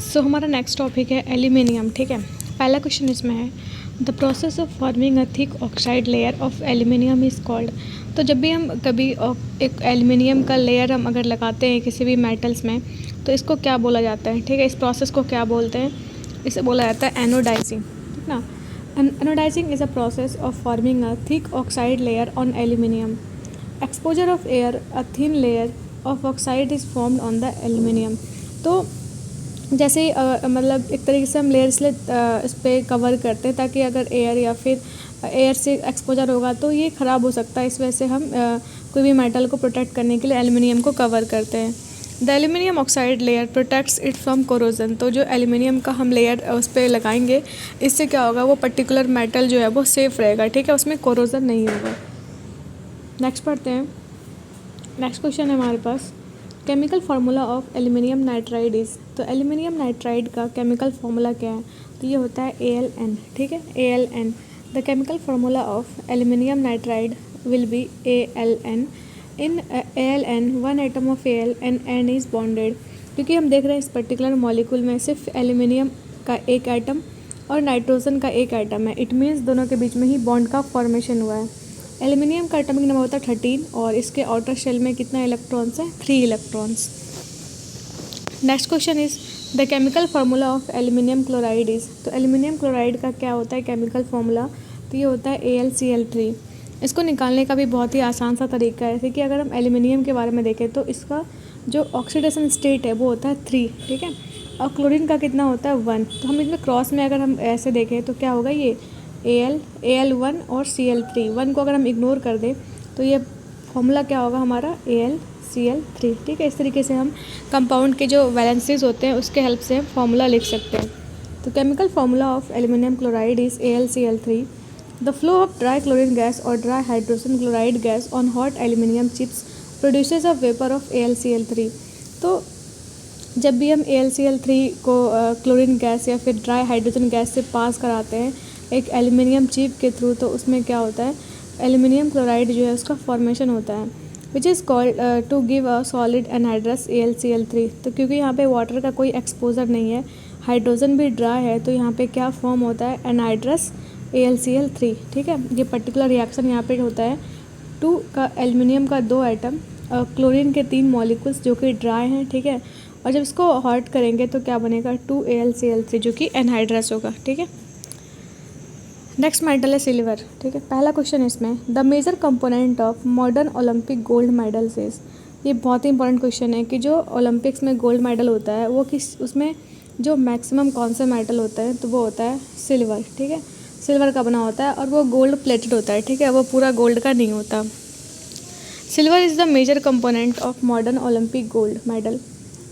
सो हमारा next topic है aluminium. ठीक है, पहला क्वेश्चन इसमें है the process of forming a thick oxide layer of aluminium is called. तो जब भी हम कभी एक एल्यूमिनियम का लेयर हम अगर लगाते हैं किसी भी मेटल्स में तो इसको क्या बोला जाता है? ठीक है, इस प्रोसेस को क्या बोलते हैं? इसे बोला जाता है एनोडाइजिंग। ठीक ना, anodizing is a process of forming a thick oxide layer on aluminium. Exposure of air a thin layer of oxide is formed on the aluminium. तो जैसे मतलब एक तरीके से हम लेयर इसलिए इस पर कवर करते हैं ताकि अगर एयर या फिर एयर से एक्सपोजर होगा तो ये ख़राब हो सकता है, इस वजह से हम कोई भी मेटल को प्रोटेक्ट करने के लिए एल्यूमिनियम को कवर करते हैं। The aluminium oxide layer protects it from corrosion. तो जो एल्यूमिनियम का हम लेयर उस पर लगाएंगे इससे क्या होगा, वो पर्टिकुलर मेटल जो है वो सेफ़ रहेगा। ठीक है, उसमें कोरोजन नहीं होगा। नेक्स्ट पढ़ते हैं। नेक्स्ट क्वेश्चन है हमारे पास chemical formula of aluminium nitride is. तो एल्यूमिनियम नाइट्राइड का केमिकल फार्मूला क्या है? तो ये होता है AlN। ठीक है, AlN। The chemical formula of aluminium nitride will be AlN। In AlN one atom of Al and N is bonded. क्योंकि हम देख रहे हैं इस पर्टिकुलर मॉलिक्यूल में सिर्फ एल्यूमिनियम का एक एटम और नाइट्रोजन का एक एटम है। इट मीन्स दोनों के बीच में ही बॉन्ड का फॉर्मेशन हुआ है। एल्यूमिनियम का एटॉमिक नंबर होता है 13 और इसके आउटर शेल में कितना इलेक्ट्रॉन्स है? 3 electrons. Next question is the chemical formula of aluminium chloride is. तो एल्यूमिनियम क्लोराइड का क्या होता है केमिकल फार्मूला? तो ये होता है AlCl3। इसको निकालने का भी बहुत ही आसान सा तरीका है। जैसे कि अगर हम एल्यूमिनियम के बारे में देखें तो इसका जो ऑक्सीडेशन स्टेट है वो होता है 3। ठीक है, और क्लोरीन का कितना होता है 1। तो हम इसमें क्रॉस में अगर हम ऐसे देखें तो क्या होगा, ये Al1 और Cl3। 1 को अगर हम इग्नोर कर दें तो ये फॉर्मूला क्या होगा हमारा AlCl3। ठीक है, इस तरीके से हम कंपाउंड के जो वैलेंसीज होते हैं उसके हेल्प से हम फार्मूला लिख सकते हैं। तो chemical formula of aluminium chloride is AlCl3। The flow of dry chlorine gas और dry hydrogen chloride gas on hot aluminium chips produces a vapour of AlCl3। तो जब भी हम AlCl3 को क्लोरीन गैस या फिर ड्राई हाइड्रोजन गैस से पास कराते हैं एक एल्यूमिनियम चिप के थ्रू, तो उसमें क्या होता है, एल्यूमिनियम क्लोराइड जो है उसका फॉर्मेशन होता है which is called to give a solid anhydrous AlCl3। तो क्योंकि यहाँ पे वाटर का कोई एक्सपोजर नहीं है, हाइड्रोजन भी ड्राई है, तो यहाँ पे क्या फॉर्म होता है, एनहाइड्रस AlCl3। ठीक है, ये पर्टिकुलर रिएक्शन यहाँ पे होता है 2 का एल्यूमिनियम का 2 एटम क्लोरीन के 3 मॉलिक्यूल्स जो कि ड्राई हैं। ठीक है, और जब इसको हॉट करेंगे तो क्या बनेगा, 2AlCl3 जो कि एनहाइड्रस होगा। ठीक है, नेक्स्ट मेटल है सिल्वर। ठीक है, पहला क्वेश्चन इसमें the major component of modern Olympic gold medals is. ये बहुत ही इंपॉर्टेंट क्वेश्चन है कि जो ओलंपिक्स में गोल्ड मेडल होता है वो किस, उसमें जो मैक्सिमम कौन सा मेटल होता है, तो वो होता है सिल्वर। ठीक है, सिल्वर का बना होता है और वो गोल्ड प्लेटेड होता है। ठीक है, वो पूरा गोल्ड का नहीं होता। Silver is the major component of modern Olympic gold medal.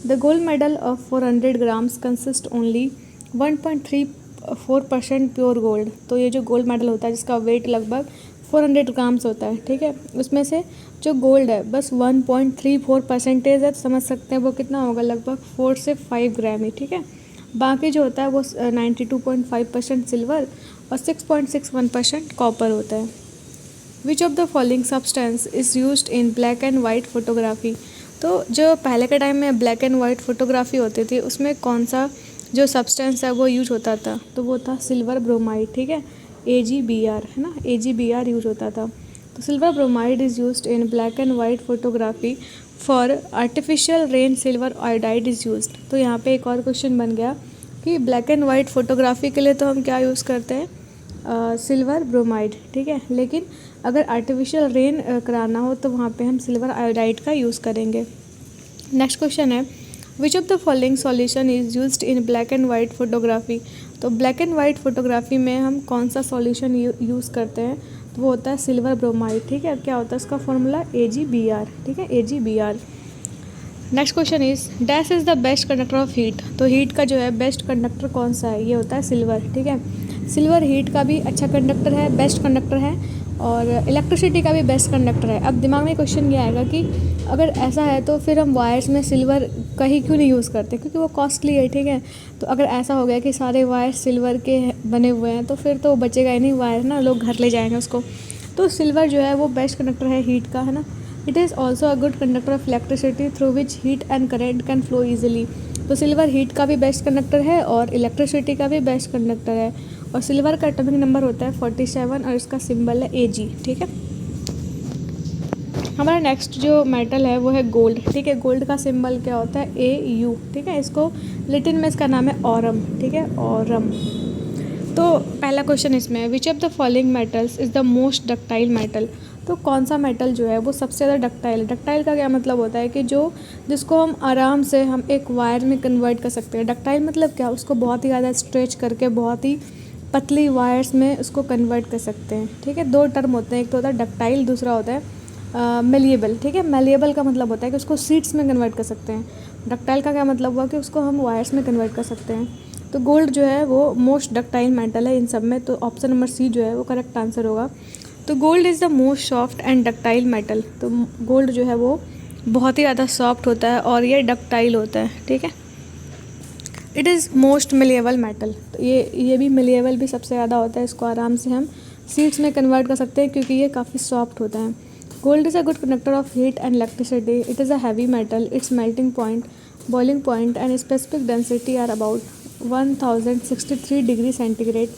The gold medal of 400 grams consist only 1.34% pure gold. तो ये जो गोल्ड मेडल होता है जिसका वेट लगभग 400 ग्राम्स होता है। ठीक है, उसमें से जो गोल्ड है बस 1.34% है, तो समझ सकते हैं वो कितना होगा, लगभग 4 से 5 ग्राम ही। ठीक है, बाकी जो होता है वो 92.5% सिल्वर और 6.61% कॉपर होता है। Which of the following substance is used in black and white photography. तो जो पहले के टाइम में ब्लैक एंड वाइट फोटोग्राफी होती थी उसमें कौन सा जो सब्सटेंस है वो यूज होता था, तो वो था सिल्वर ब्रोमाइड। ठीक है, AgBr है ना, AgBr यूज होता था। तो silver bromide is used in black and white photography for artificial rain silver iodide is used. तो यहाँ पे एक और क्वेश्चन बन गया कि ब्लैक एंड वाइट फोटोग्राफी के लिए तो हम क्या यूज़ करते हैं, सिल्वर ब्रोमाइड। ठीक है, लेकिन अगर आर्टिफिशियल रेन कराना हो तो वहाँ पे हम सिल्वर आयोडाइड का यूज़ करेंगे। नेक्स्ट क्वेश्चन है which of the following solution is used in black and white photography. तो ब्लैक एंड वाइट फोटोग्राफी में हम कौन सा सॉल्यूशन यूज़ करते हैं, तो वो होता है सिल्वर ब्रोमाइड। ठीक है, क्या होता है उसका फॉर्मूला AgBr। ठीक है, AgBr। Next question is dash is the best conductor of heat. तो हीट का जो है बेस्ट कंडक्टर कौन सा है, ये होता है सिल्वर। ठीक है, सिल्वर हीट का भी अच्छा कंडक्टर है, बेस्ट कंडक्टर है, और इलेक्ट्रिसिटी का भी बेस्ट कंडक्टर है। अब दिमाग में क्वेश्चन ये आएगा कि अगर ऐसा है तो फिर हम वायर्स में सिल्वर का ही क्यों नहीं यूज़ करते, क्योंकि वो कॉस्टली है। ठीक है, तो अगर ऐसा हो गया कि सारे वायर सिल्वर के बने हुए हैं तो फिर तो बचेगा ही नहीं वायर ना, लोग घर ले जाएंगे उसको। तो सिल्वर जो है वो बेस्ट कंडक्टर है हीट का, है ना। It is also a good conductor of electricity through which heat and current can flow easily. तो सिल्वर हीट का भी बेस्ट कंडक्टर है और इलेक्ट्रिसिटी का भी बेस्ट कंडक्टर है। और सिल्वर का एटॉमिक नंबर होता है 47 और इसका सिंबल है Ag। ठीक है, हमारा नेक्स्ट जो मेटल है वो है गोल्ड। ठीक है, गोल्ड का सिंबल क्या होता है Au। ठीक है, इसको लैटिन में इसका नाम है ऑरम। ठीक है, ऑरम। तो पहला क्वेश्चन इसमें, which of the following metals is the most ductile metal. तो कौन सा मेटल जो है वो सबसे ज़्यादा डक्टाइल है। डक्टाइल का क्या मतलब होता है कि जिसको हम आराम से हम एक वायर में कन्वर्ट कर सकते हैं। डक्टाइल मतलब क्या, उसको बहुत ही ज़्यादा स्ट्रेच करके बहुत ही पतली वायर्स में उसको कन्वर्ट कर सकते हैं। ठीक है, दो टर्म होते हैं, एक तो होता है डक्टाइल, दूसरा होता है मेलिएबल। ठीक है, मेलिएबल का मतलब होता है कि उसको सीड्स में कन्वर्ट कर सकते हैं। डक्टाइल का क्या मतलब हुआ कि उसको हम वायर्स में कन्वर्ट कर सकते हैं। तो गोल्ड जो है वो मोस्ट डक्टाइल मेटल है इन सब में, तो ऑप्शन नंबर सी जो है वो करेक्ट आंसर होगा। तो gold is the most soft and ductile metal. तो गोल्ड जो है वो बहुत ही ज़्यादा सॉफ्ट होता है और ये डक्टाइल होता है। ठीक है, it is most malleable metal. तो ये भी मिलिएबल भी सबसे ज़्यादा होता है, इसको आराम से हम सीड्स में कन्वर्ट कर सकते हैं क्योंकि ये काफ़ी सॉफ्ट होता है। Gold is a good conductor of heat and electricity. It is a heavy metal. Its melting point, boiling point and specific density are about 1063 degree centigrade.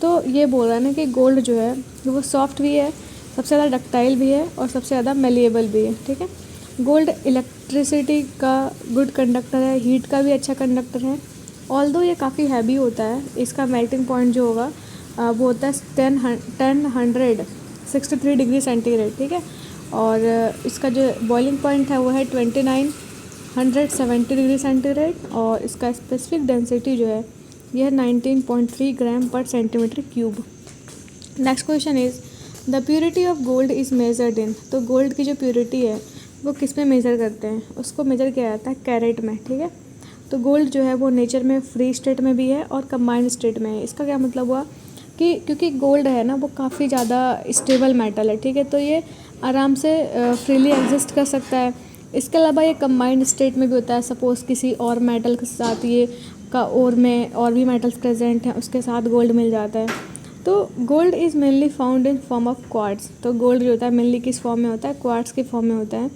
तो ये बोल रहा है ना कि गोल्ड जो है वो सॉफ्ट भी है, सबसे ज़्यादा डक्टाइल भी है और सबसे ज़्यादा मेलिएबल भी है। ठीक है, गोल्ड इलेक्ट्रिसिटी का गुड कंडक्टर है, हीट का भी अच्छा कंडक्टर है। ऑल्दो ये काफ़ी हैवी होता है, इसका मेल्टिंग पॉइंट जो होगा वो होता है 1063 डिग्री सेंटीग्रेड। ठीक है, और इसका जो बॉइलिंग पॉइंट है वो है 2970 डिग्री सेंटीग्रेड और इसका स्पेसिफिक डेंसिटी जो है यह 19.3 ग्राम पर centimetre cube. Next question is the purity of gold is measured in. तो गोल्ड की जो प्योरिटी है वो किस में मेज़र करते हैं, उसको मेज़र किया जाता है कैरेट में। ठीक है, तो गोल्ड जो है वो नेचर में फ्री स्टेट में भी है और कंबाइंड स्टेट में है। इसका क्या मतलब हुआ कि क्योंकि गोल्ड है ना वो काफ़ी ज़्यादा स्टेबल मेटल है। ठीक है, तो ये आराम से फ्रीली एग्जिस्ट कर सकता है। इसके अलावा ये कंबाइंड स्टेट में भी होता है। सपोज़ किसी और मेटल के साथ ये का और में और भी मेटल्स प्रेजेंट हैं, उसके साथ गोल्ड मिल जाता है। तो gold is mainly found in form of quartz. तो गोल्ड जो होता है मेनली किस फॉर्म में होता है, क्वार्ट्ज के फॉर्म में होता है।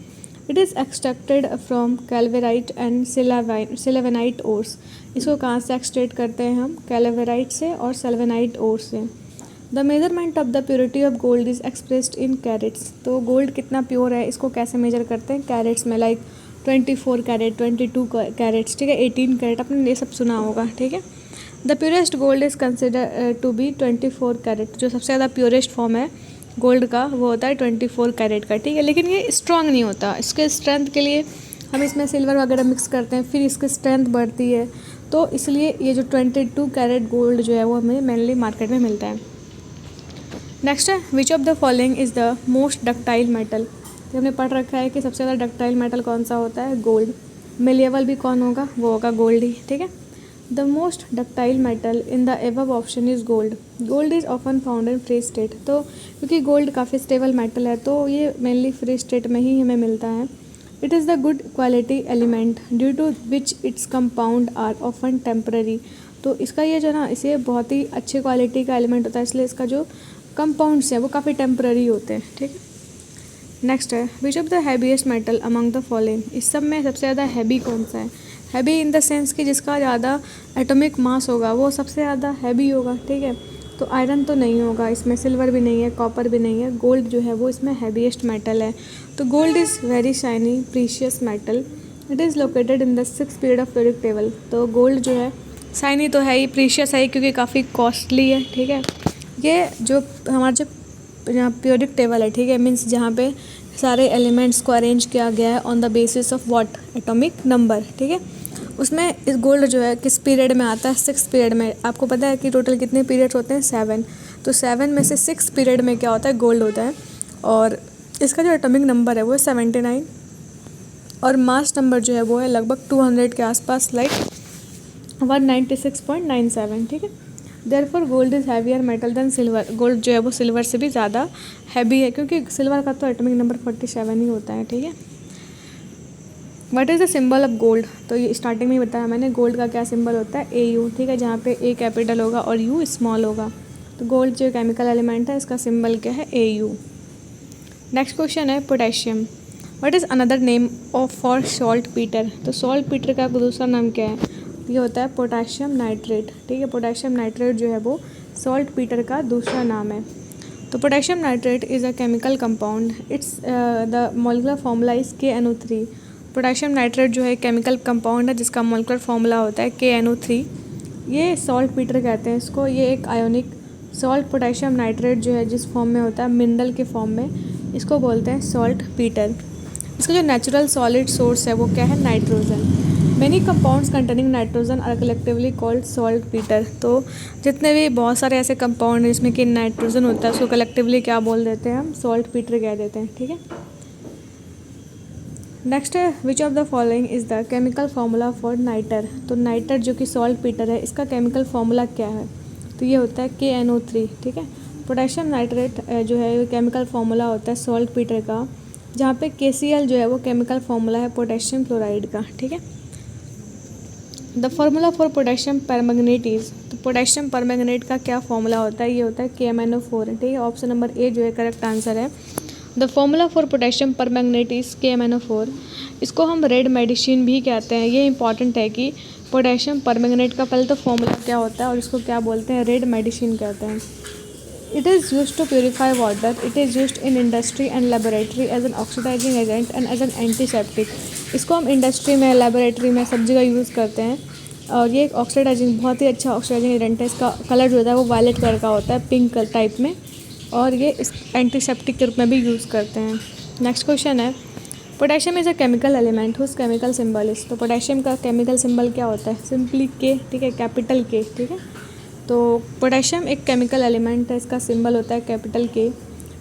It is extracted from calaverite and sylvanite ores. इसको कहाँ से एक्सट्रैक्ट करते हैं हम, कैल्वेराइट से और सिलेवेनाइट ओर से। The measurement of the purity of gold is expressed in carats. तो गोल्ड कितना प्योर है इसको कैसे मेजर करते हैं, कैरेट्स में, लाइक 24 कैरेट, 22 कैरेट्स। ठीक है, 18 कैरेट, आपने ये सब सुना होगा। ठीक है, the purest gold is consider to be 24 carat. जो सबसे ज़्यादा प्योरेस्ट फॉर्म है गोल्ड का वो होता है 24 कैरेट का। ठीक है, लेकिन ये स्ट्रॉन्ग नहीं होता। इसके स्ट्रेंथ के लिए हम इसमें सिल्वर वगैरह मिक्स करते हैं, फिर इसकी स्ट्रेंथ बढ़ती है। तो इसलिए ये जो 22 कैरेट गोल्ड जो है वो हमें मेनली मार्केट में मिलता है। नेक्स्ट है which of the following is the most ductile metal. तो हमने पढ़ रखा है कि सबसे ज़्यादा डक्टाइल मेटल कौन सा होता है, गोल्ड। मेलिएबल भी कौन होगा, वो होगा गोल्ड ही। ठीक है, the most ductile metal in the above option is gold. Gold is often found in free state. तो क्योंकि गोल्ड काफ़ी स्टेबल मेटल है तो ये मेनली फ्री स्टेट में ही हमें मिलता है। It is the good quality element due to which its compound are often temporary. तो इसका ये जो ना इसे बहुत ही अच्छी क्वालिटी का एलिमेंट होता है, इसलिए इसका जो कंपाउंड्स हैं वो काफ़ी टेम्पररी होते हैं। ठीक है, नेक्स्ट है which of the heaviest metal among the following. इस सब में सबसे ज़्यादा हैवी कौन सा है, हैवी इन द सेंस कि जिसका ज़्यादा एटॉमिक मास होगा वो सबसे ज़्यादा हैवी होगा। ठीक है, तो आयरन तो नहीं होगा इसमें, सिल्वर भी नहीं है, कॉपर भी नहीं है, गोल्ड जो है वो इसमें हैवीएस्ट मेटल है। तो gold is very shiny precious metal. It is located in the 6th period of periodic table. तो गोल्ड जो है शाइनी तो है ही, प्रीशियस है ही क्योंकि काफ़ी कॉस्टली है। ठीक है, ये जो हमारा जो पीरियडिक टेबल है, ठीक है, मीन्स जहाँ पे सारे एलिमेंट्स को अरेंज किया गया है on the basis of what, atomic number. ठीक है, उसमें इस गोल्ड जो है किस पीरियड में आता है, 6th पीरियड में। आपको पता है कि टोटल कितने पीरियड्स होते हैं, 7। तो 7 में से 6th पीरियड में क्या होता है, गोल्ड होता है। और इसका जो एटॉमिक नंबर है वो है 79 और मास नंबर जो है वो है लगभग 200 के आसपास, लाइक 196.97। ठीक है, therefore gold is heavier metal than silver. Gold जो है वो सिल्वर से भी ज़्यादा हैवी है क्योंकि सिल्वर का तो एटॉमिक नंबर 47 ही होता है। ठीक है, what is the symbol of gold. तो ये स्टार्टिंग में ही बताया मैंने, गोल्ड का क्या सिंबल होता है, AU। ठीक है, जहाँ पे A कैपिटल होगा और U स्मॉल होगा। तो गोल्ड जो केमिकल एलिमेंट है इसका सिंबल क्या है, AU। नेक्स्ट क्वेश्चन है potassium. What is another name of for salt Peter? तो सॉल्ट पीटर का दूसरा नाम क्या है? ये होता है पोटेशियम नाइट्रेट, ठीक है। पोटेशियम नाइट्रेट जो है वो सॉल्ट पीटर का दूसरा नाम है। तो potassium nitrate is a chemical compound, it's the molecular formula is KNO3। Potassium nitrate जो है केमिकल कंपाउंड है जिसका मॉलिक्यूलर फार्मूला होता है KNO3। ये सॉल्ट पीटर कहते हैं इसको। ये एक आयोनिक सॉल्ट पोटेशियम नाइट्रेट जो है जिस फॉर्म में होता है मिनरल के फॉर्म में, इसको बोलते हैं सॉल्ट पीटर। इसका जो नेचुरल सॉलिड सोर्स है वो क्या है? Nitrogen. Many compounds containing nitrogen are collectively called saltpetre. तो जितने भी बहुत सारे ऐसे कंपाउंड हैं जिसमें कि नाइट्रोजन होता है उसको कलेक्टिवली क्या बोल देते हैं? हम सॉल्ट पीटर कह देते हैं, ठीक है। नेक्स्ट है which of the following is the chemical formula for nitre? तो नाइटर जो कि सॉल्ट पीटर है इसका केमिकल फार्मूला क्या है? तो ये होता है KNO3, ठीक है। पोटेशियम नाइट्रेट जो है केमिकल फार्मूला होता है सॉल्ट पीटर का, जहाँ पे KCl जो है वो केमिकल फार्मूला है पोटेशियम क्लोराइड का, ठीक है। The formula for potassium permanganate is? तो पोटेशियम परमैंगनेट का क्या फार्मूला होता है? ये होता है KMnO4, ठीक है। ऑप्शन नंबर ए जो है करेक्ट आंसर है। The formula for potassium permanganate is KMnO4। इसको हम रेड मेडिसिन भी कहते हैं। ये इंपॉर्टेंट है कि पोटेशियम परमैंगनेट का पहले तो फार्मूला क्या होता है और इसको क्या बोलते हैं? रेड मेडिसिन कहते हैं। It is used to purify water. It is used in industry and laboratory as an oxidizing agent and as an antiseptic. इसको हम इंडस्ट्री में, लेबोरेटरी में सब जगह यूज़ करते हैं और ये एक ऑक्सीडाइजिंग, बहुत ही अच्छा ऑक्सीडाइजिंग एजेंट है। इसका कलर जो होता है वो वायलेट कलर का होता है, पिंक टाइप में, और ये इस एंटीसेप्टिक के रूप में भी यूज़ करते हैं। नेक्स्ट क्वेश्चन है potassium is a chemical element whose chemical symbol is? तो पोटेशियम का केमिकल सिंबल क्या होता है? सिंपली K, ठीक है, कैपिटल K, ठीक है। तो पोटेशियम एक केमिकल एलिमेंट है, इसका सिंबल होता है capital K।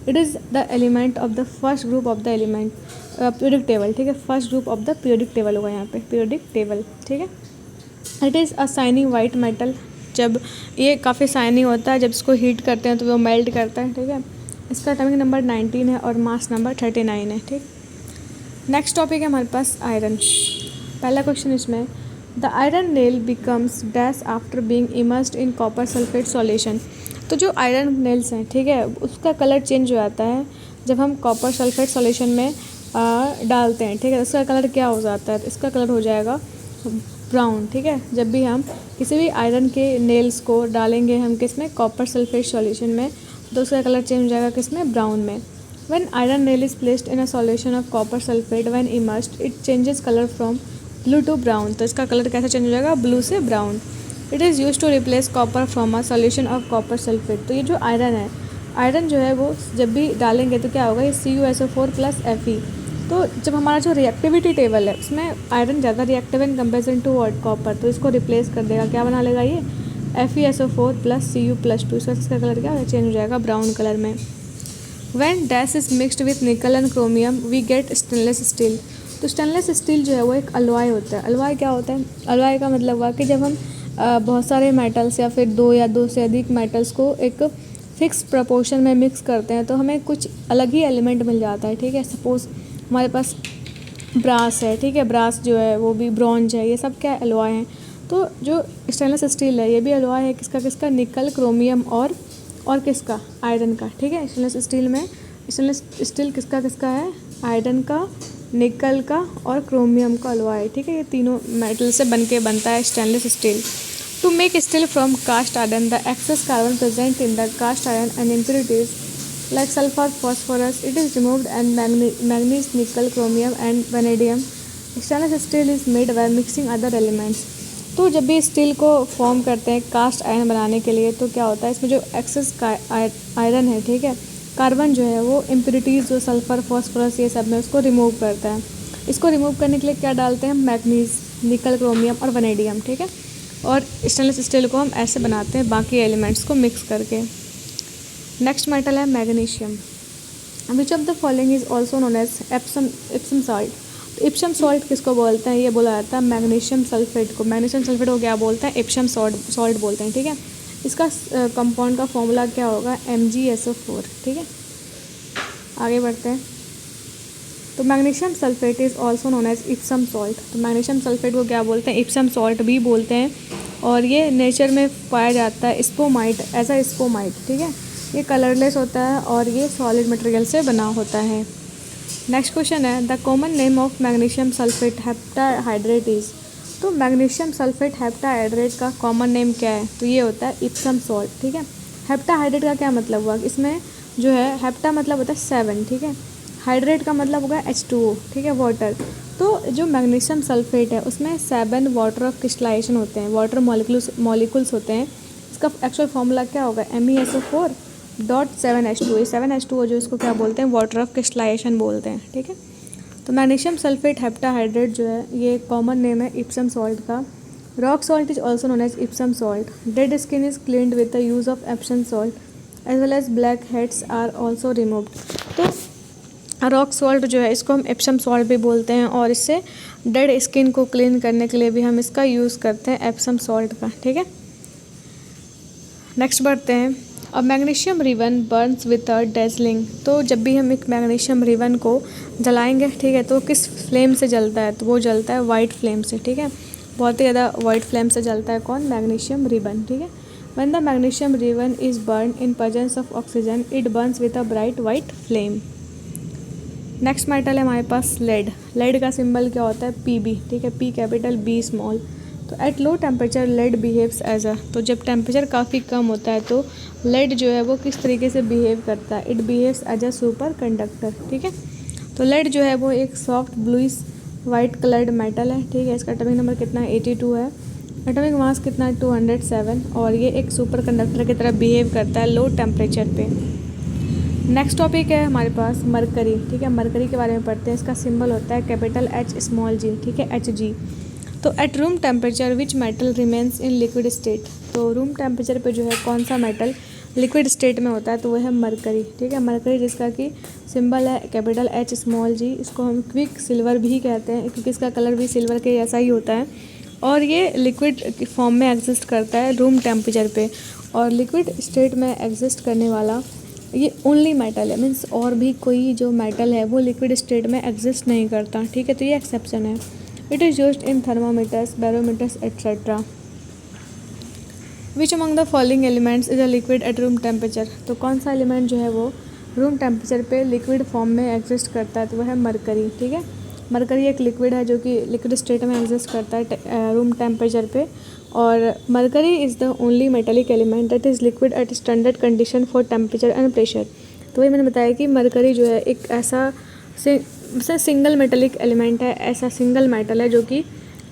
It is the element of the first group of the element periodic table, ठीक है। First group of the periodic table होगा यहाँ पे, पीरियोडिक टेबल, ठीक है। It is a shining white metal. जब ये काफ़ी शाइनिंग होता है, जब इसको हीट करते हैं तो वो मेल्ट करता है, ठीक है। इसका एटॉमिक नंबर 19 है और मास नंबर 39 है, ठीक। नेक्स्ट टॉपिक है हमारे पास आयरन। पहला क्वेश्चन इसमें the iron nail becomes dash after being immersed in copper sulphate solution. तो जो आयरन नेल्स हैं, ठीक है, उसका कलर चेंज हो जाता है जब हम कॉपर सल्फेट सॉल्यूशन में डालते हैं, ठीक है। उसका कलर क्या हो जाता है? इसका कलर हो जाएगा ब्राउन, ठीक है। जब भी हम किसी भी आयरन के नेल्स को डालेंगे हम किस में? कॉपर सल्फेट सॉल्यूशन में, तो उसका कलर चेंज हो जाएगा किस में? ब्राउन में। When iron nail is placed in a solution of copper sulfate when immersed, it changes color from blue to brown। तो इसका कलर कैसे चेंज हो जाएगा? ब्लू से brown. It is use to replace copper from a solution of copper sulphate. तो ये जो iron है, आयरन जो है वो जब भी डालेंगे तो क्या होगा? ये CuSO4 + Fe। तो जब हमारा जो रिएक्टिविटी टेबल है उसमें आयरन ज़्यादा reactive in comparison to copper, तो इसको रिप्लेस कर देगा, क्या बना लेगा? ये FeSO4 + Cu+2। इसका कलर क्या चेंज हो जाएगा? ब्राउन कलर में। When dash is mixed with nickel and chromium we get stainless steel। तो स्टेनलेस स्टील जो है वो एक अलॉय होता है। अलॉय क्या होता है? अलॉय का मतलब हुआ कि जब हम बहुत सारे मेटल्स या फिर दो या दो से अधिक मेटल्स को एक फिक्स प्रपोर्शन में मिक्स करते हैं तो हमें कुछ अलग ही एलिमेंट मिल जाता है, ठीक है। सपोज़ हमारे पास ब्रास है, ठीक है, ब्रास जो है वो भी ब्रॉन्ज है, ये सब क्या अलॉय हैं। तो जो स्टेनलेस स्टील है ये भी अलॉय है, किसका किसका? निकल, क्रोमियम और किसका? आयरन का, ठीक है। स्टेनलेस स्टील में स्टेनलेस स्टील किसका किसका है? आयरन का, निकल का और क्रोमियम का अलॉय, ठीक है। ये तीनों मेटल से बनता है stainless steel. To make steel from cast iron the excess carbon present in the cast iron and impurities like sulfur, phosphorus, it is removed and manganese, nickel, chromium and vanadium. Stainless steel is made by mixing other elements। तो जब भी steel को form करते हैं cast iron बनाने के लिए तो क्या होता है? इसमें जो एक्सेस आयरन है, ठीक है, कार्बन जो है वो इम्प्योरिटीज़ जो सल्फ़र, फॉस्फोरस ये सब में उसको रिमूव करता है। इसको रिमूव करने के लिए क्या डालते हैं? मैग्नीज, निकल, क्रोमियम और वनेडियम, ठीक है। और स्टेनलेस स्टील को हम ऐसे बनाते हैं बाकी एलिमेंट्स को मिक्स करके। नेक्स्ट मेटल है magnesium. Which of the following is also known as Epsom salt. Epsom salt किसको बोलते हैं? ये बोला जाता है मैग्नीशियम सल्फेट को। मैग्नीशियम सल्फेट को क्या बोलते हैं? इप्सम सॉल्ट बोलते हैं, ठीक है। इसका कंपाउंड का फॉर्मूला क्या होगा? MgSO4, ठीक है। आगे बढ़ते हैं। तो magnesium sulphate is also known as Epsom salt. तो मैग्नीशियम सल्फेट को क्या बोलते हैं? इप्सम सॉल्ट भी बोलते हैं। और ये नेचर में पाया जाता है स्पोमाइट, ऐसा स्पोमाइट, ठीक है। ये कलरलेस होता है और ये सॉलिड मटेरियल से बना होता है। नेक्स्ट क्वेश्चन है the common name of magnesium sulphate heptahydrate is. तो मैग्नीशियम सल्फेट हेप्टाहाइड्रेट का कॉमन नेम क्या है, तो ये होता है इप्सम सॉल्ट, ठीक है। हेप्टाहाइड्रेट का क्या मतलब हुआ, इसमें जो है हेप्टा मतलब होता है 7, ठीक है, हाइड्रेट का मतलब होगा H2O, ठीक है, वाटर। तो जो मैग्नीशियम सल्फेट है उसमें 7 वाटर ऑफ क्रिस्टलाइजेशन होते हैं, वाटर मॉलिक्यूल्स होते हैं। इसका एक्चुअल फॉर्मूला क्या होगा, MeSO4.7H2O। 7H2O जो इसको क्या बोलते हैं, वाटर ऑफ क्रिस्टलाइजेशन बोलते हैं, ठीक है। तो मैग्नीशियम सल्फेट हेप्टाहाइड्रेट जो है ये कॉमन नेम है इप्सम सॉल्ट का। Rock salt is also known as Epsom salt. Dead skin is cleaned with the use of Epsom salt as well as blackheads are also removed. तो rock salt जो है इसको हम Epsom salt भी बोलते हैं और इससे डेड स्किन को क्लीन करने के लिए भी हम इसका यूज़ करते हैं एप्सम सॉल्ट का, ठीक है। नेक्स्ट बढ़ते हैं। अब magnesium ribbon Burns with a dazzling. तो जब भी हम एक मैग्नीशियम रिबन को जलाएंगे, ठीक है, तो किस फ्लेम से जलता है, तो वो जलता है वाइट फ्लेम से, ठीक है, बहुत ही ज़्यादा वाइट फ्लेम से जलता है कौन, मैग्नीशियम रिबन, ठीक है। When the magnesium ribbon is burn in presence of oxygen it burns with a bright white flame. Next metal है हमारे पास लेड। लेड का सिंबल क्या होता है, Pb, ठीक है, P कैपिटल B स्मॉल। तो at low temperature lead behaves as a, तो जब टेम्परेचर काफ़ी कम होता है तो लेड जो है वो किस तरीके से बिहेव करता है, it behaves as a superconductor, ठीक है। तो लेड जो है वो एक soft bluish white coloured metal है, ठीक है। इसका एटॉमिक नंबर कितना है, 82 है। एटॉमिक मास कितना है, 207, और ये एक सुपर कंडक्टर की तरह बिहेव करता है लो टेम्परेचर पे। नेक्स्ट टॉपिक है हमारे पास मरकरी, ठीक है। मरकरी के बारे में पढ़ते हैं। इसका सिंबल होता है कैपिटल H स्मॉल g, ठीक है, Hg। तो at room temperature which metal remains in liquid state. तो रूम टेम्परेचर पे जो है कौन सा मेटल लिक्विड स्टेट में होता है, तो वह है मरकरी, ठीक है। मरकरी जिसका कि सिंबल है कैपिटल H स्मॉल g। इसको हम क्विक सिल्वर भी कहते हैं क्योंकि इसका कलर भी सिल्वर के जैसा ही होता है और ये लिक्विड फॉर्म में एग्जिस्ट करता है रूम टेम्परेचर पे। और लिक्विड स्टेट में एग्जिस्ट करने वाला ये ओनली मेटल है, मीन्स और भी कोई जो मेटल है वो लिक्विड स्टेट में एग्जिस्ट नहीं करता, ठीक है। तो ये एक्सेप्शन है। It is used in thermometers, barometers etcetera. Which among the following elements is a liquid at room temperature. तो कौन सा एलिमेंट जो है वो रूम टेम्परेचर पे लिक्विड फॉर्म में एग्जिस्ट करता है, तो वह है मरकरी, ठीक है। मरकरी एक लिक्विड है जो कि लिक्विड स्टेट में एग्जिस्ट करता है रूम टेम्परेचर पे। और mercury is the only metallic element that is liquid at standard condition for temperature and pressure. तो वही मैंने बताया कि मरकरी जो है एक ऐसा सिंगल मेटेलिक एलिमेंट है, ऐसा सिंगल मेटल है जो कि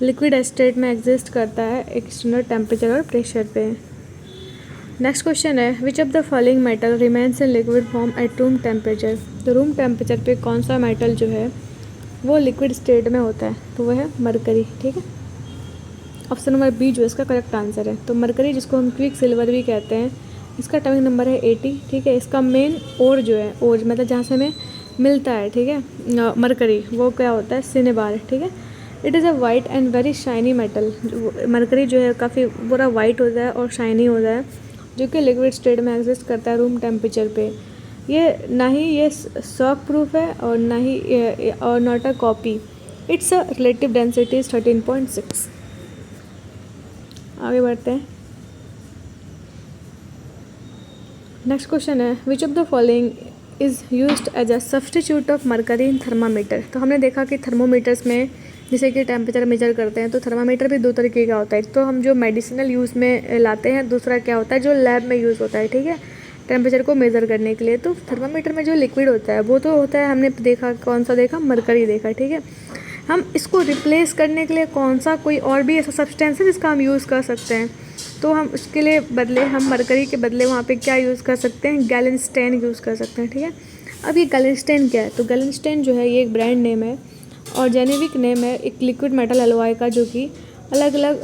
लिक्विड स्टेट में एग्जिस्ट करता है एक स्टैंडर्ड टेम्परेचर और प्रेशर पे। नेक्स्ट क्वेश्चन है which of the following metal remains in liquid form at room temperature. तो रूम टेम्परेचर पे कौन सा मेटल जो है वो लिक्विड स्टेट में होता है, तो वह है मरकरी, ठीक है। ऑप्शन नंबर बी जो इसका करेक्ट आंसर है। तो मरकरी जिसको हम क्विक सिल्वर भी कहते हैं, इसका एटॉमिक नंबर है 80, ठीक है। इसका मेन ओर जो है, ओर मतलब जहाँ से हमें मिलता है, ठीक है, मरकरी, वो क्या होता है, सिनेबार, ठीक है। It is a white and very shiny metal. Mercury जो है काफ़ी पूरा वाइट होता है और शाइनी होता है जो कि लिक्विड स्टेट में एग्जिस्ट करता है रूम टेम्परेचर पे। ये ना ही ये शॉक प्रूफ है और ना ही और not a copy. Its a relative density is 13.6। आगे बढ़ते हैं। नेक्स्ट क्वेश्चन है which of the following is used as a substitute of mercury in thermometer. तो हमने देखा कि थर्मोमीटर्स में जैसे कि टेम्परेचर मेजर करते हैं तो थर्मामीटर भी दो तरीके का होता है। तो हम जो मेडिसिनल यूज़ में लाते हैं, दूसरा क्या होता है जो लैब में यूज़ होता है, ठीक है, टेम्परेचर को मेज़र करने के लिए। तो थर्मामीटर में जो लिक्विड होता है वो तो होता है, हमने देखा कौन सा देखा, मरकरी देखा, ठीक है। हम इसको रिप्लेस करने के लिए कौन सा कोई और भी ऐसा सब्सटेंस है जिसका हम यूज़ कर सकते हैं, तो हम उसके लिए बदले हम मरकरी के बदले वहाँ पे क्या यूज़ कर सकते हैं, गैलेनस्टेन यूज़ कर सकते हैं, ठीक है। अब ये गैलेनस्टेन क्या है, तो गैलेनस्टेन जो है ये एक ब्रांड नेम है और जेनेरिक नेम है एक लिक्विड मेटल अलॉय का जो कि अलग अलग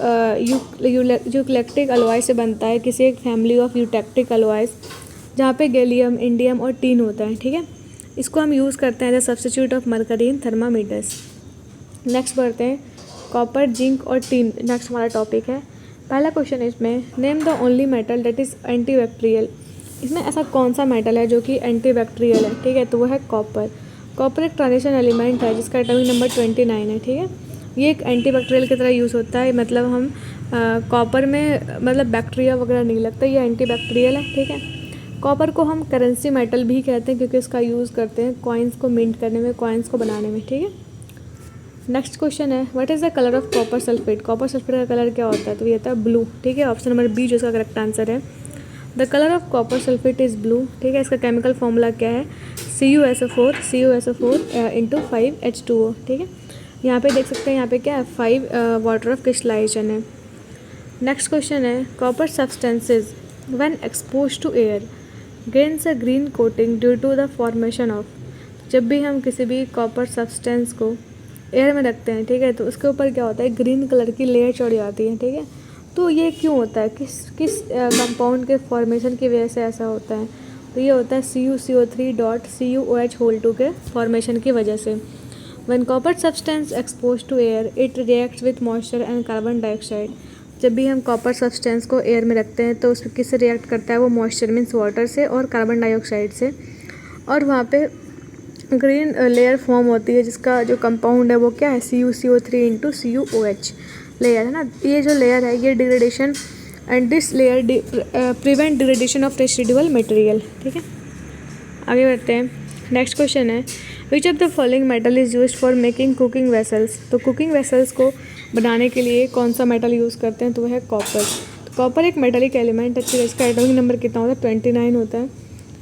यूक्लेक्टिक अलॉय से बनता है, किसी एक फैमिली ऑफ यूटेक्टिक अलॉयज जहाँ पे गैलियम, इंडियम और टीन होता है, ठीक है। इसको हम यूज़ करते हैं as a substitute of mercury in thermometers. Next बढ़ते हैं कॉपर, जिंक और टीन। नेक्स्ट हमारा टॉपिक है। पहला क्वेश्चन है इसमें name the only metal that is antibacterial. इसमें ऐसा कौन सा मेटल है जो कि एंटीबैक्टीरियल है, ठीक है, तो वह है कॉपर। कॉपर एक ट्रांजिशन एलिमेंट है जिसका एटॉमिक नंबर 29 है, ठीक है। ये एक एंटीबैक्टीरियल की तरह यूज़ होता है, मतलब हम कॉपर में मतलब बैक्टीरिया वगैरह नहीं लगता, ये एंटीबैक्टीरियल है, ठीक है। कॉपर को हम करेंसी मेटल भी कहते हैं क्योंकि इसका यूज़ करते हैं कॉइन्स को मिंट करने में, कॉइन्स को बनाने में, ठीक है। नेक्स्ट क्वेश्चन है what is the colour of copper sulphate. Copper sulphate का कलर क्या होता है, तो ये होता है ब्लू, ठीक है। ऑप्शन नंबर बी जो इसका करेक्ट आंसर है। The colour of copper sulphate is blue, ठीक है। इसका केमिकल फॉर्मूला क्या है, CuSO4 इंटू 5H2O, ठीक है। यहाँ पे देख सकते हैं यहाँ पे क्या है 5 वाटर ऑफ क्रिस्टलाइजेशन है। नेक्स्ट क्वेश्चन है copper substances when expose to air gains a green coating due to the formation of. जब भी हम किसी भी कॉपर सब्सटेंस को एयर में रखते हैं, ठीक है, तो उसके ऊपर क्या होता है ग्रीन कलर की लेयर चढ़ जाती है, ठीक है। तो ये क्यों होता है, किस कंपाउंड के फॉर्मेशन की वजह से ऐसा होता है, तो ये होता है CuCO3.CuOH2 के फॉर्मेशन की वजह से। When copper substance expose to air it reacts with moisture and carbon dioxide. जब भी हम कॉपर सब्सटेंस को एयर में रखते हैं तो उसमें किससे रिएक्ट करता है, वो मॉइस्चर मीन्स वाटर से और कार्बन डाइऑक्साइड से, और वहाँ पे ग्रीन लेयर फॉर्म होती है जिसका जो कंपाउंड है वो क्या है CuCO3 इंटू CuOH लेयर है ना। ये जो लेयर है ये degradation and this layer prevent degradation of residual material, ठीक है। आगे बढ़ते हैं। नेक्स्ट क्वेश्चन है which of the following metal is used for making cooking vessels. तो कुकिंग वेसल्स को बनाने के लिए कौन सा मेटल यूज़ करते हैं, तो वह है कॉपर। तो कॉपर एक मेटेलिक एलिमेंट है, इसका एटॉमिक नंबर कितना होता है 29 होता है।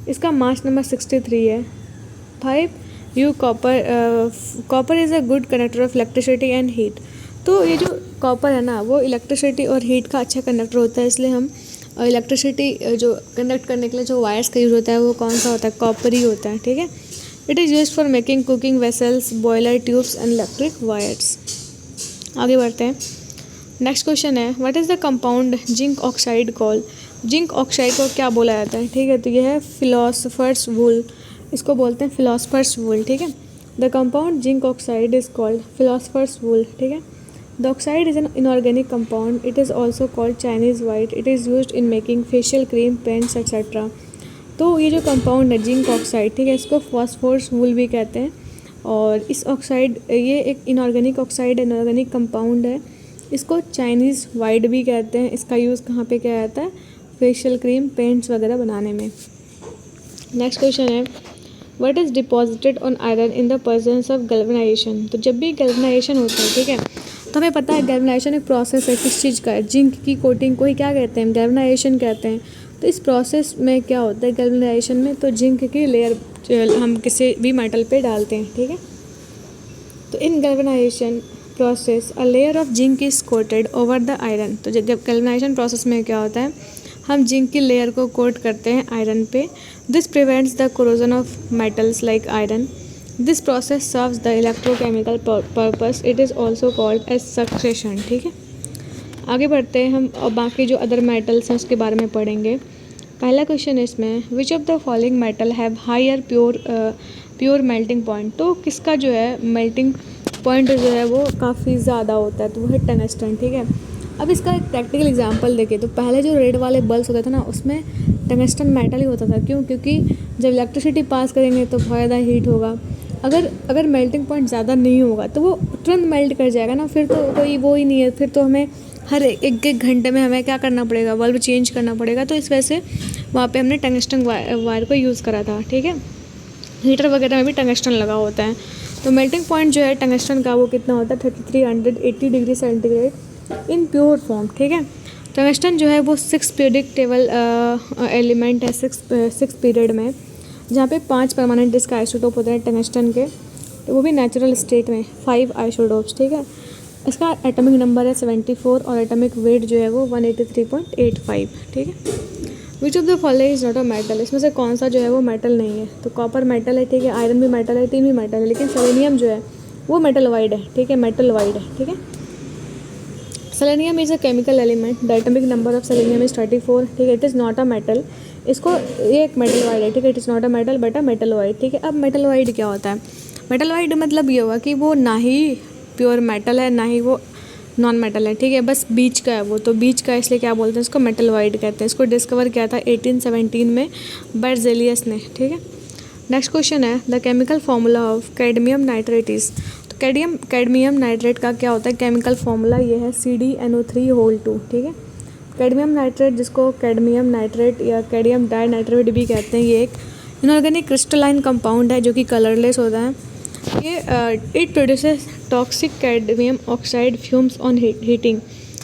इसका मास नंबर 63 है। 5 copper is a good conductor of electricity and heat. तो ये जो कॉपर है ना वो इलेक्ट्रिसिटी और हीट का अच्छा कंडक्टर होता है, इसलिए हम इलेक्ट्रिसिटी जो कंडक्ट करने के लिए जो वायर्स का यूज़ होता है वो कौन सा होता है, कॉपर ही होता है, ठीक है। It is used for making cooking vessels, boiler tubes and electric wires. आगे बढ़ते हैं। नेक्स्ट क्वेश्चन है what is the compound zinc oxide call. Zinc oxide को क्या बोला जाता है, ठीक है, तो यह है फिलोसफर्स वूल, इसको बोलते हैं फिलोसफर्स वूल, ठीक है। The compound zinc oxide is called philosopher's wool, ठीक है। The oxide is an inorganic compound, it is also called Chinese white, it is used in making facial cream, paints etcetera. तो ये जो compound है zinc oxide, ठीक है, इसको phosphorus वूल भी कहते हैं। और इस ऑक्साइड ये एक इनऑर्गेनिक ऑक्साइड है, इनऑर्गेनिक कंपाउंड है, इसको चाइनीज़ वाइट भी कहते हैं। इसका यूज़ कहाँ पे किया जाता है, फेशियल क्रीम, पेंट्स वगैरह बनाने में। नेक्स्ट क्वेश्चन है what is deposited on iron in the presence of galvanisation. तो जब भी गैल्वेनाइजेशन होता है, ठीक है, तो हमें पता है गैल्वेनाइजेशन एक प्रोसेस है किस चीज़ का है, जिंक की कोटिंग को ही क्या कहते हैं, गैल्वेनाइजेशन कहते हैं। तो इस प्रोसेस में क्या होता है गैल्वेनाइजेशन में, तो जिंक की लेयर हम किसी भी मेटल पे डालते हैं, ठीक है। तो in galvanization process a layer of zinc is coated over the iron. तो जब गैल्वेनाइजेशन प्रोसेस में क्या होता है, हम जिंक की लेयर को कोट करते हैं आयरन पे। This prevents the corrosion of metals like iron. This process serves the electrochemical purpose, it is also called as succession, ठीक है। आगे बढ़ते हैं हम और बाकी जो अदर मेटल्स हैं उसके बारे में पढ़ेंगे। पहला क्वेश्चन है इसमें which of the following metal have higher pure melting point. तो किसका जो है मेल्टिंग पॉइंट जो है वो काफ़ी ज़्यादा होता है, तो वो है टंगस्टन, ठीक है। अब इसका एक प्रैक्टिकल एग्जांपल देखें तो पहले जो रेड वाले बल्ब्स होते थे ना उसमें टंगस्टन मेटल ही होता था। क्यों, क्योंकि जब इलेक्ट्रिसिटी पास करेंगे तो बहुत ज़्यादा हीट होगा। अगर मेल्टिंग पॉइंट ज़्यादा नहीं होगा तो वो तुरंत मेल्ट कर जाएगा ना, फिर तो कोई वो ही नहीं है, फिर तो हमें हर एक घंटे में हमें क्या करना पड़ेगा, बल्ब चेंज करना पड़ेगा। तो इस वजह से वहाँ पे हमने टंगस्टन वायर को यूज़ करा था, ठीक है। हीटर वगैरह में भी टंगस्टन लगा होता है। तो मेल्टिंग पॉइंट जो है टंगस्टन का वो कितना होता है 3380 degree centigrade in pure form, ठीक है। टंगस्टन जो है वो 6 पीरियडिक टेबल एलिमेंट है, 6 पीरियड में, जहाँ पे 5 परमानेंट इसका आइसोटोप होते हैं टंगस्टन के, तो वो भी नेचुरल स्टेट में 5 आइसोटोप्स, ठीक है। इसका एटॉमिक नंबर है 74 और एटॉमिक वेट जो है वो 183.85, ठीक है। Which of the following is not a metal. इसमें से कौन सा जो है वो मेटल नहीं है, तो कॉपर मेटल है, ठीक है, आयरन भी मेटल है, टिन भी मेटल है, लेकिन सेलेनियम जो है वो मेटल वाइड है, ठीक है, मेटल वाइड है, ठीक है। Selenium is a chemical element, the atomic number of selenium is 34, ठीक है। It is not a metal, इसको ये एक मेटल वाइड है, ठीक है। It is not a metal but a metal wide, ठीक है। अब मेटल वाइड क्या होता है, मेटल वाइड मतलब ये हुआ कि वो ना ही प्योर मेटल है ना ही वो नॉन मेटल है, ठीक है, बस बीच का है वो, तो बीच का इसलिए क्या बोलते हैं इसको मेटल वाइड कहते हैं। इसको डिस्कवर किया था 1817 में बेर्जेलियस ने, ठीक है। नेक्स्ट क्वेश्चन है the chemical formula of cadmium nitrate is. तो कैडमियम नाइट्रेट का क्या होता है केमिकल फार्मूला, ये है CdNO3 होल 2, ठीक है। कैडमियम नाइट्रेट, जिसको कैडमियम नाइट्रेट या कैडमियम डाई नाइट्रेट भी कहते हैं, ये एक इनऑर्गेनिक क्रिस्टलाइन कंपाउंड है जो कि कलरलेस होता है। ये it produces toxic cadmium oxide fumes on heating.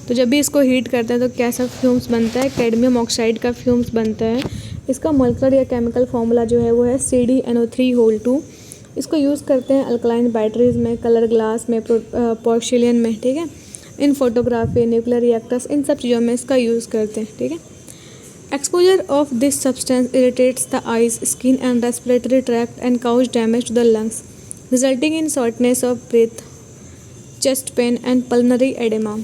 तो जब भी इसको हीट करते हैं तो कैसा फ्यूम्स बनता है, कैडमियम ऑक्साइड का फ्यूम्स बनता है। इसका मोलेकुलर या केमिकल फार्मूला जो है वो है CdNO3 इसको यूज़ करते हैं अल्कलाइन बैटरीज में, कलर ग्लास में, पोर्सिलियन में, ठीक है, इन फोटोग्राफी, न्यूक्लियर रिएक्टर्स, इन सब चीज़ों में इसका यूज़ करते हैं, ठीक है। Exposure of this substance irritates the eyes, skin and respiratory tract and causes damage to the lungs resulting in shortness of breath, chest pain and pulmonary oedema.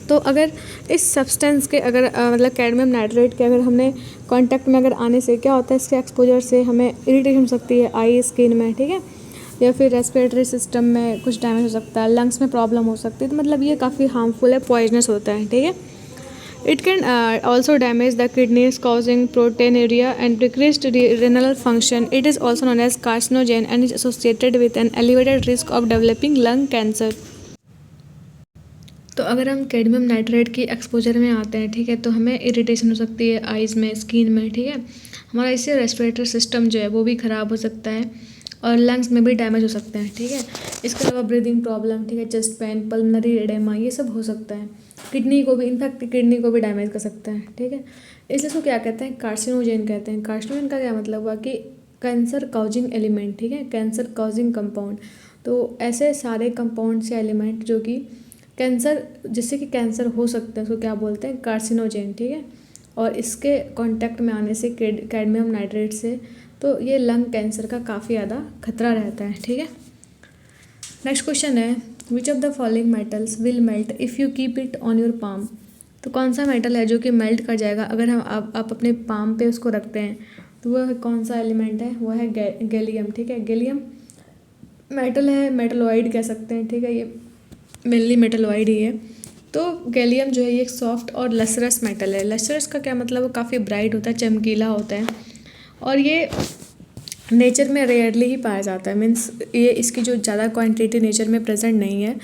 तो अगर इस सब्सटेंस के अगर मतलब कैडमियम नाइट्रेट के अगर हमने कांटेक्ट में अगर आने से क्या होता है, इसके एक्सपोजर से हमें इरिटेशन हो सकती है आई, स्किन में, ठीक है, या फिर रेस्पिरेटरी सिस्टम में कुछ डैमेज हो सकता है, लंग्स में प्रॉब्लम हो सकती है। तो मतलब ये काफ़ी हार्मफुल है, पॉइजनस होता है, ठीक है। It can also damage the kidneys causing proteinuria and decreased renal function. It is also known as carcinogen and is associated with an elevated risk of developing lung cancer. तो अगर हम cadmium nitrate की exposure में आते हैं, ठीक है, तो हमें इरिटेशन हो सकती है आइज़ में, स्किन में, ठीक है, हमारा इससे रेस्पिरेटरी सिस्टम जो है वो भी ख़राब हो सकता है और लंग्स में भी डैमेज हो सकते हैं, ठीक है। इसके अलावा ब्रीदिंग प्रॉब्लम, ठीक है, चेस्ट पेन, पल्मनरी एडेमा, ये सब हो सकता है। किडनी को भी, इनफैक्ट किडनी को भी डैमेज कर सकता है, ठीक है। इसलिए इसको क्या कहते हैं, कार्सिनोजेन कहते हैं। कार्सिनोजेन का क्या मतलब हुआ कि कैंसर काउजिंग एलिमेंट, ठीक है, कैंसर काउजिंग कंपाउंड। तो ऐसे सारे कंपाउंड से एलिमेंट जो कि कैंसर, जिससे कि कैंसर हो सकता है, उसको क्या बोलते हैं, कार्सिनोजेन, ठीक है। और इसके कांटेक्ट में आने से कैडमियम नाइट्रेट से तो ये लंग कैंसर का काफ़ी ज़्यादा खतरा रहता है, ठीक है। नेक्स्ट क्वेश्चन है, which of the following metals will melt if you keep it on your palm. तो कौन सा मेटल है जो कि मेल्ट कर जाएगा अगर हम आप अपने पाम पे उसको रखते हैं। तो वह कौन सा एलिमेंट है, वो है गैलियम, ठीक है। गैलियम मेटल है, मेटलॉइड कह सकते हैं, ठीक है, ये मेनली मेटलॉइड ही है। तो गैलियम जो है ये एक सॉफ्ट और लसरस मेटल है। लसरस का क्या मतलब, वो काफ़ी ब्राइट होता है, चमकीला होता है और ये नेचर में रेयरली ही पाया जाता है। मीन्स ये इसकी जो ज़्यादा क्वांटिटी नेचर में प्रेजेंट नहीं है,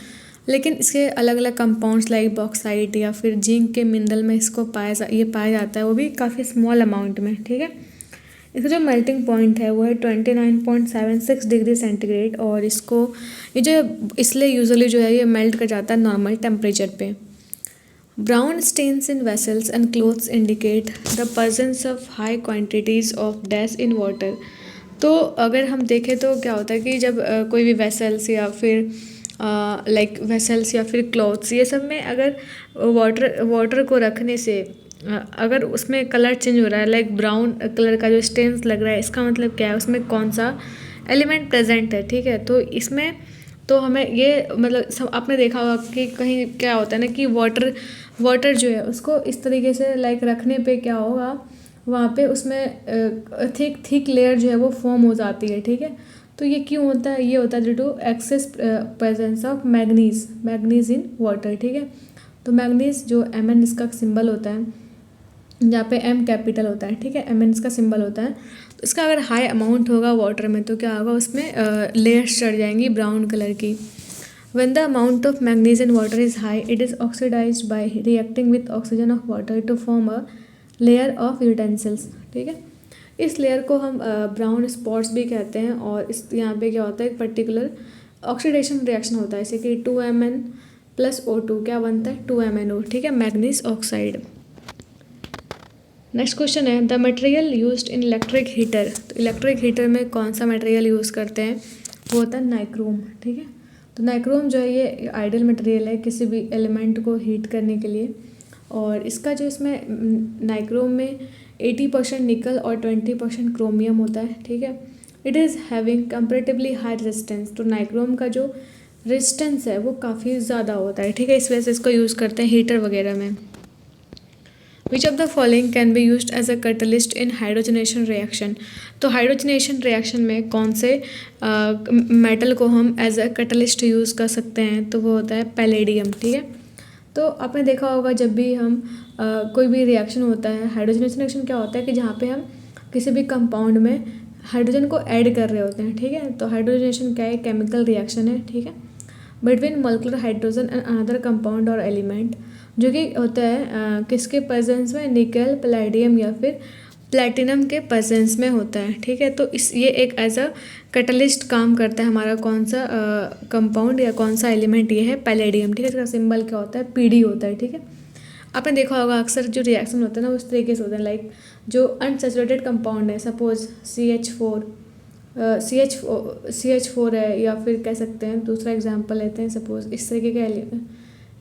लेकिन इसके अलग अलग कंपाउंड्स लाइक बॉक्साइट या फिर जिंक के मिनरल में इसको पाया जाता है, वो भी काफ़ी स्मॉल अमाउंट में, ठीक है। इसका जो मेल्टिंग पॉइंट है वो है 29.76 डिग्री सेंटीग्रेड और इसको ये जो इसलिए यूजुअली जो है ये मेल्ट कर जाता है नॉर्मल टेम्परेचर पे। Brown stains in vessels and clothes indicate the presence of high quantities of dash in water. तो अगर हम देखें तो क्या होता है कि जब कोई भी वेसल्स या फिर वेसल्स या फिर क्लॉथ्स, ये सब में अगर वाटर को रखने से अगर उसमें कलर चेंज हो रहा है, लाइक ब्राउन कलर का जो स्टेन्स लग रहा है, इसका मतलब क्या है, उसमें कौन सा एलिमेंट प्रेजेंट है, ठीक है। तो इसमें तो हमें ये मतलब सब आपने देखा होगा कि कहीं क्या होता है ना कि वाटर जो है उसको इस तरीके से लाइक रखने पे क्या होगा, वहाँ पे उसमें थिक लेयर जो है वो फॉर्म हो जाती है, ठीक है। तो ये क्यों होता है, ये होता है due to excess presence of manganese in water, ठीक है। तो मैग्नीज जो Mn इसका सिंबल होता है, जहाँ पे M कैपिटल होता है, ठीक है, Mn इसका सिंबल होता है। तो इसका अगर हाई अमाउंट होगा वाटर में तो क्या होगा, उसमें लेयर्स चढ़ जाएंगी ब्राउन कलर की। When the amount of manganese in water is high, it is oxidized by reacting with oxygen of water to form a layer of utensils, ठीक है। इस लेयर को हम ब्राउन स्पॉट्स भी कहते हैं और इस यहाँ पे क्या होता है, एक पर्टिकुलर ऑक्सीडेशन रिएक्शन होता है, जैसे कि 2Mn + O2 क्या बनता है, 2MnO, ठीक है, मैग्नीज ऑक्साइड। नेक्स्ट क्वेश्चन है, the material used in electric heater. तो इलेक्ट्रिक हीटर में कौन सा मटेरियल यूज़ करते हैं, वो होता है नाइक्रोम, ठीक है। तो नाइक्रोम जो है ये आइडियल मटेरियल है किसी भी एलिमेंट को हीट करने के लिए और इसका जो इसमें नाइक्रोम में 80% निकल और 20% क्रोमियम होता है, ठीक है। It is having comparatively high resistance. तो नाइक्रोम का जो रेजिस्टेंस है वो काफ़ी ज़्यादा होता है, ठीक है, इस वजह से इसको यूज़ करते हैं हीटर वगैरह में। Which of the following can be used as a catalyst in hydrogenation reaction. तो हाइड्रोजनेशन रिएक्शन में कौन से मेटल को हम एज अ कैटलिस्ट यूज़ कर सकते हैं, तो वो होता है पैलेडियम, ठीक है। तो आपने देखा होगा जब भी हम कोई भी रिएक्शन होता है, हाइड्रोजनेशन रिएक्शन क्या होता है कि जहाँ पे हम किसी भी कंपाउंड में हाइड्रोजन को ऐड कर रहे होते हैं, ठीक है। तो हाइड्रोजनेशन क्या है, केमिकल रिएक्शन है, ठीक है, between molecular hydrogen and another compound और एलिमेंट जो कि होता है किसके प्रेजेंस में, निकल, पैलेडियम या फिर प्लेटिनम के प्रेजेंस में होता है। ठीक है, तो ये एक एज अ कैटलिस्ट काम करता है हमारा कौन सा कंपाउंड या कौन सा एलिमेंट, ये है पैलेडियम। ठीक है, इसका सिंबल क्या होता है, पीडी होता है। ठीक है, आपने देखा होगा अक्सर जो रिएक्शन होते हैं ना उस तरीके से होते हैं, लाइक जो अनसैचुरेटेड कंपाउंड है, सपोज CH4 है, या फिर कह सकते हैं दूसरा एग्जांपल लेते हैं, सपोज इस तरीके के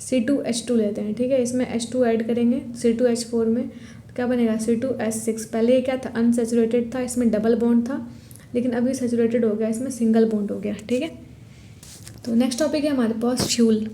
C2H2 लेते हैं। ठीक है, इसमें H2 ऐड करेंगे C2H4 में, क्या बनेगा C2H6। पहले ये क्या था, अनसैचुरेटेड था, इसमें डबल बॉन्ड था, लेकिन अभी सैचुरेटेड हो गया, इसमें सिंगल बॉन्ड हो गया। ठीक है, तो नेक्स्ट टॉपिक है हमारे पास फ्यूल।